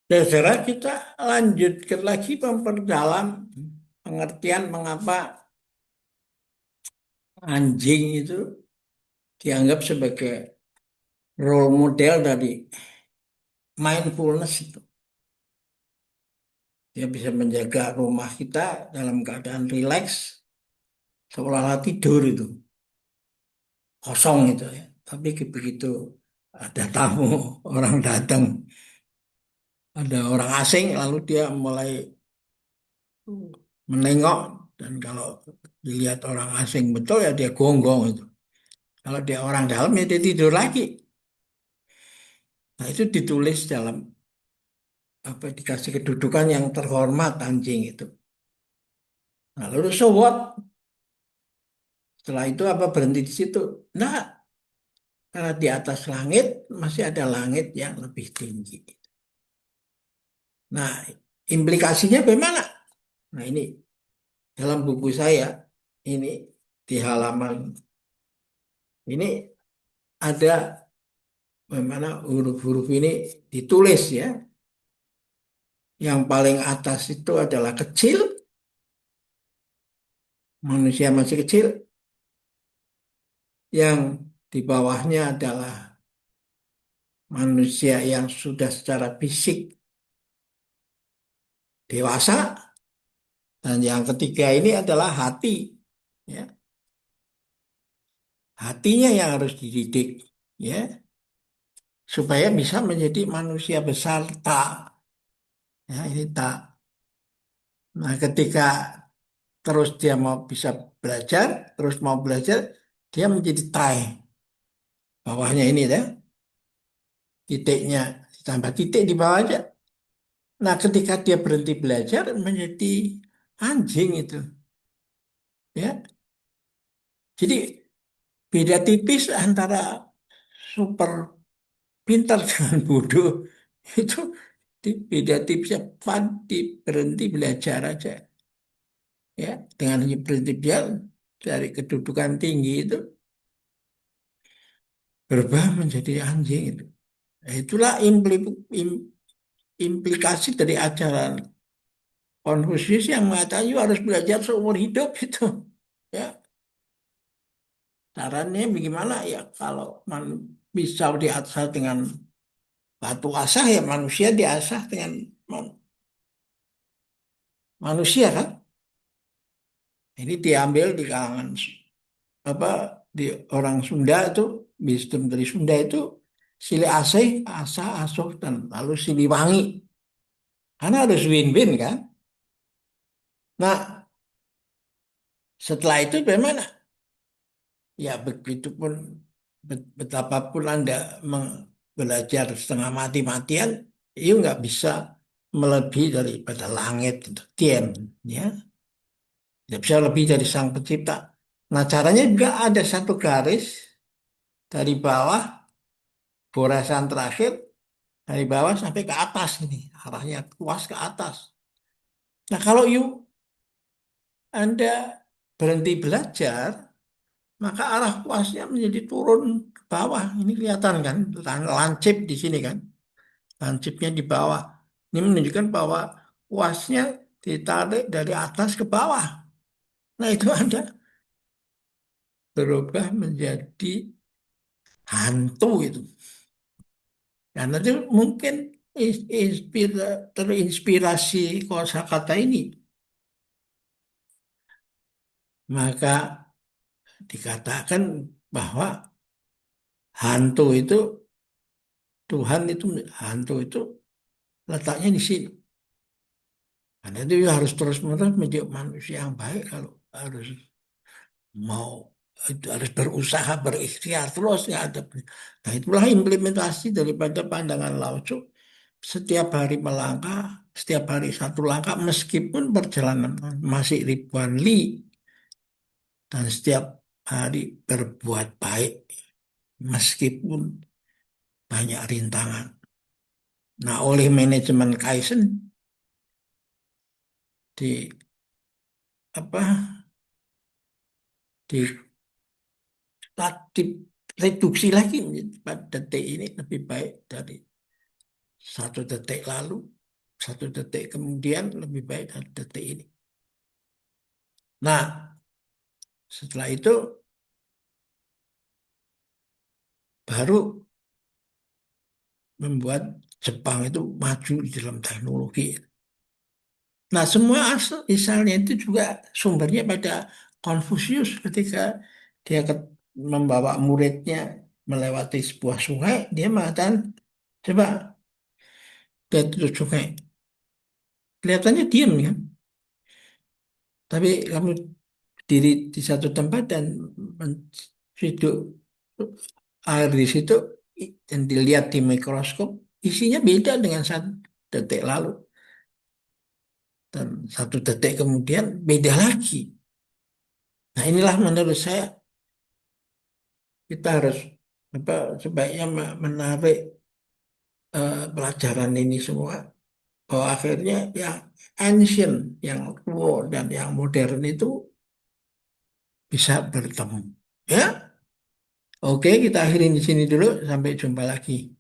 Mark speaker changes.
Speaker 1: Saudara, kita lanjutkan lagi memperdalam pengertian mengapa anjing itu dianggap sebagai role model dari mindfulness itu. Dia bisa menjaga rumah kita dalam keadaan rileks, seolah-olah tidur itu, kosong itu ya. Tapi begitu ada tamu, orang datang, ada orang asing, lalu dia mulai menengok, dan kalau dilihat orang asing betul ya dia gonggong itu. Kalau dia orang dalam ya dia tidur lagi. Nah itu ditulis dalam apa dikasih kedudukan yang terhormat anjing itu. Nah lalu so what? Setelah itu apa berhenti di situ? Nah, karena di atas langit masih ada langit yang lebih tinggi. Nah, implikasinya bagaimana? Nah ini dalam buku saya ini di halaman ini ada bagaimana huruf-huruf ini ditulis ya. Yang paling atas itu adalah kecil, manusia masih kecil. Yang di bawahnya adalah manusia yang sudah secara fisik dewasa. Dan yang ketiga ini adalah hati. Ya, hatinya yang harus dididik. Ya, supaya bisa menjadi manusia besar tak. Ya, ini tak. Nah, ketika terus dia mau bisa belajar, terus mau belajar, dia menjadi tai. Bawahnya ini ya, titiknya ditambah titik di bawah aja. Nah, ketika dia berhenti belajar menjadi anjing itu, ya. Jadi beda tipis antara super pintar dengan bodoh itu beda tipsnya berhenti belajar aja, ya. Dengan hanya berhenti belajar dari kedudukan tinggi itu berubah menjadi anjing itu. Nah, itulah implikasi dari ajaran Konfusius yang mengatakan you harus belajar seumur hidup itu. Ya, caranya bagaimana ya kalau pisau diasah dengan batu asah ya manusia diasah dengan manusia kan. Ini diambil di kalangan apa di orang Sunda itu wisdom dari Sunda itu silih asih, asah, asuh dan lalu silih wangi. Karena harus win-win kan. Nah, setelah itu bagaimana? Ya begitupun betapapun Anda belajar setengah mati-matian, you nggak bisa melebihi daripada langit itu tien, ya. Tidak bisa lebih dari sang pencipta. Nah, caranya juga ada satu garis dari bawah, goresan terakhir, dari bawah sampai ke atas ini. Arahnya kuas ke atas. Nah, kalau Anda berhenti belajar, maka arah kuasnya menjadi turun ke bawah. Ini kelihatan kan, lancip di sini kan. Lancipnya di bawah. Ini menunjukkan bahwa kuasnya ditarik dari atas ke bawah. Nah, itu Anda berubah menjadi hantu itu. Karena itu mungkin terinspirasi kosakata ini. Maka dikatakan bahwa hantu itu, Tuhan itu, hantu itu letaknya di sini. Karena itu ya harus terus-menerus menjadi manusia yang baik kalau harus mau itu harus berusaha berikhtiar terus ya ada. Nah itulah implementasi daripada pandangan Lao Tzu. Setiap hari melangkah, setiap hari satu langkah meskipun perjalanan masih ribuan li dan setiap hari berbuat baik meskipun banyak rintangan. Nah oleh manajemen Kaizen di apa di reduksi lagi pada detik ini lebih baik dari 1 detik lalu. satu detik kemudian lebih baik dari detik ini. Nah, setelah itu baru membuat Jepang itu maju di dalam teknologi. Nah, semua misalnya itu juga sumbernya pada Konfusius ketika dia membawa muridnya melewati sebuah sungai, dia mengatakan, coba lihat itu sungai. Kelihatannya diam kan, tapi kamu diri di satu tempat dan hidup air di situ dan dilihat di mikroskop, isinya beda dengan 1 detik lalu. Dan 1 detik kemudian beda lagi. Nah inilah menurut saya kita harus apa sebaiknya menarik pelajaran ini semua bahwa akhirnya yang ancient, yang kuno dan yang modern itu bisa bertemu. Ya, oke kita akhirin di sini dulu. Sampai jumpa lagi.